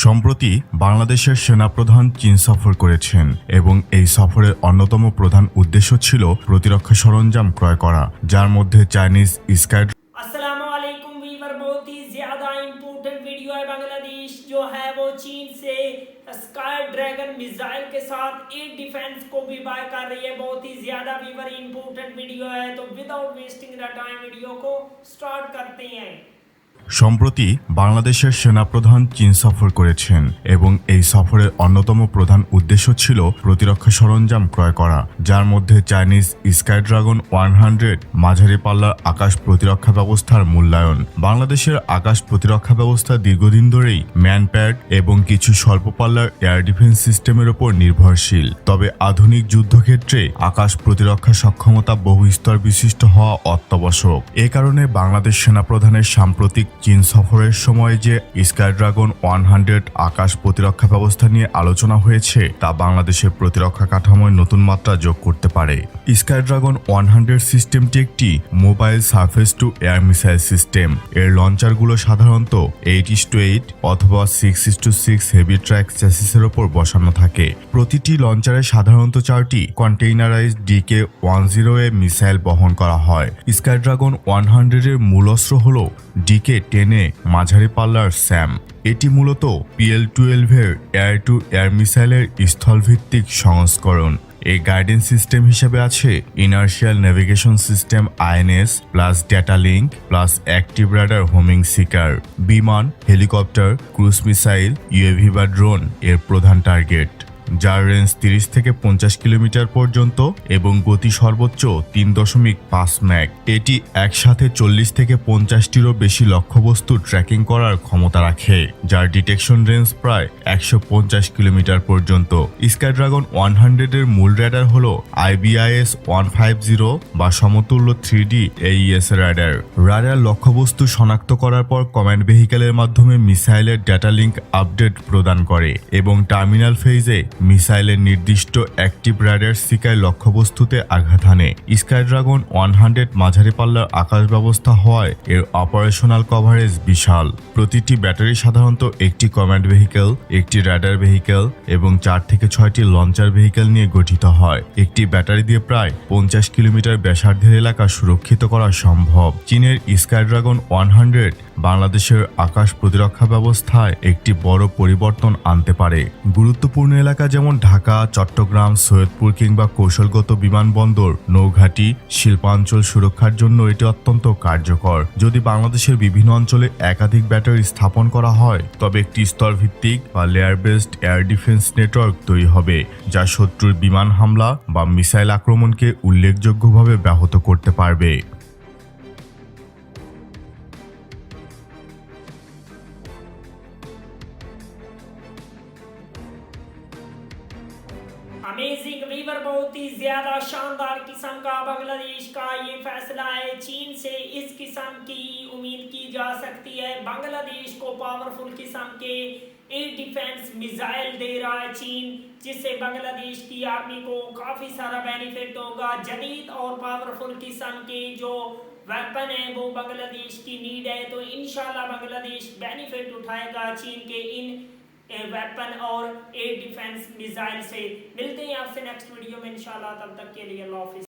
সম্প্রতি বাংলাদেশের সেনাপ্রধান চীন সফর করেছেন এবং এই সফরের অন্যতম প্রধান উদ্দেশ্য ছিল প্রতিরক্ষা সরঞ্জাম ক্রয় করা, যার মধ্যে চাইনিজ স্কাই। अस्सलामुअलैकुम वीवर, बहुत ही ज्यादा इम्पोर्टेंट वीडियो है। बांग्लादेश जो है वो चीन से स्काई ड्रैगन मिसाइल के साथ एयर डिफेंस को भी बाय कर रही है। बहुत ही ज्यादा वीवर इम्पोर्टेंट वीडियो है, तो without wasting the time video को स्टार्ट करते हैं। সম্প্রতি বাংলাদেশের সেনাপ্রধান চীন সফর করেছেন এবং এই সফরের অন্যতম প্রধান উদ্দেশ্য ছিল প্রতিরক্ষা সরঞ্জাম ক্রয় করা, যার মধ্যে চাইনিজ স্কাই ড্রাগন 100 মাঝারি পাল্লার আকাশ প্রতিরক্ষা ব্যবস্থার মূল্যায়ন। বাংলাদেশের আকাশ প্রতিরক্ষা ব্যবস্থা দীর্ঘদিন ধরেই ম্যানপ্যাড এবং কিছু স্বল্প পাল্লার এয়ার ডিফেন্স সিস্টেমের উপর নির্ভরশীল। তবে আধুনিক যুদ্ধক্ষেত্রে আকাশ প্রতিরক্ষা সক্ষমতা বহু স্তর বিশিষ্ট হওয়া অত্যাবশ্যক। এ কারণে বাংলাদেশ সেনাপ্রধানের সাম্প্রতিক চীন সফরের সময় যে স্কাই ড্রাগন 100 আকাশ প্রতিরক্ষা ব্যবস্থা নিয়ে আলোচনা হয়েছে তা বাংলাদেশের প্রতিরক্ষা কাঠামোয় নতুন মাত্রা যোগ করতে পারে। স্কাই ড্রাগন 100 সিস্টেমটি একটি mobile surface two air missile system. এর লঞ্চারগুলো সাধারণত 8:8 অথবা 6:6 হেভি ট্র্যাক চ্যাসিসের ওপর বসানো থাকে। প্রতিটি লঞ্চারে সাধারণত 4টি কন্টেইনারাইজড DK-10A মিসাইল বহন করা হয়। স্কাই ড্রাগন 100 এর মূল অস্ত্র হল DK-10A মাঝারি পাল্লার স্যাম। এটি মূলত PL-12 এর এয়ার টু এয়ার মিসাইলের স্থলভিত্তিক সংস্করণ। এই গাইডেন্স সিস্টেম হিসেবে আছে inertial navigation system INS plus data link plus active radar homing seeker. বিমান, হেলিকপ্টার, ক্রুজ মিসাইল, UAV বা ড্রোন এর প্রধান টার্গেট, যার রেঞ্জ 30 থেকে 50 কিলোমিটার পর্যন্ত এবং গতি সর্বোচ্চ 3.5 ম্যাক। এটি একসাথে 40 থেকে 50টিরও বেশি লক্ষ্যবস্তু ট্র্যাকিং করার ক্ষমতা রাখে, যার ডিটেকশন রেঞ্জ প্রায় 150 কিলোমিটার পর্যন্ত। স্কাই ড্রাগন 100 এর মূল র্যাডার হল IBIS 150 বা সমতুল্য 3D AES র্যাডার। র্যাডার লক্ষ্যবস্তু শনাক্ত করার পর কমান্ড ভেহিকেলের মাধ্যমে মিসাইলের ডেটা লিঙ্ক আপডেট প্রদান করে এবং টার্মিনাল ফেজে মিসাইলের নির্দিষ্ট অ্যাক্টিভ রাডার সিকায় লক্ষ্যবস্তুতে আঘাত হানে। স্কাই ড্রাগন 100 মাঝারি পাল্লার আকাশ ব্যবস্থা হওয়ায় এর অপারেশনাল কভারেজ বিশাল। প্রতিটি ব্যাটারি সাধারণত একটি কমান্ড ভেহিকেল, একটি রাডার ভেহিকেল এবং 4 থেকে 6টি লঞ্চার ভেহিকেল নিয়ে গঠিত হয়। একটি ব্যাটারি দিয়ে প্রায় 50 কিলোমিটার ব্যাসার্ধের এলাকা সুরক্ষিত করা সম্ভব। চীনের স্কাই ড্রাগন 100 বাংলাদেশের আকাশ প্রতিরক্ষা ব্যবস্থায় একটি বড় পরিবর্তন আনতে পারে। গুরুত্বপূর্ণ এলাকা যেমন ঢাকা, চট্টগ্রাম, সৈয়দপুর কিংবা কৌশলগত বিমানবন্দর, নৌঘাটি, শিল্পাঞ্চল সুরক্ষার জন্য এটি অত্যন্ত কার্যকর। যদি বাংলাদেশের বিভিন্ন অঞ্চলে একাধিক ব্যাটারি স্থাপন করা হয় তবে একটি স্তরভিত্তিক বা layer based air defence network তৈরি হবে, যা শত্রুর বিমান হামলা বা মিসাইল আক্রমণকে উল্লেখযোগ্যভাবে ব্যাহত করতে পারবে। अमेजिंग वीवर, बहुत ही ज्यादा शानदार किस्म का बांग्लादेश का ये फैसला है। चीन से इस किस्म की उम्मीद की जा सकती है। बांग्लादेश को पावरफुल किस्म के एयर डिफेंस मिसाइल दे रहा है चीन, जिससे बांग्लादेश की आर्मी को काफी सारा बेनिफिट होगा। जदीद और पावरफुल किस्म के जो वेपन है वो बांग्लादेश की नीड है, तो इंशाल्लाह बांग्लादेश बेनिफिट उठाएगा चीन के इन वेपन और एयर डिफेंस मिसाइल से। मिलते हैं आपसे नेक्स्ट वीडियो में इंशाल्लाह, तब तक के लिए अल्लाह हाफिज़।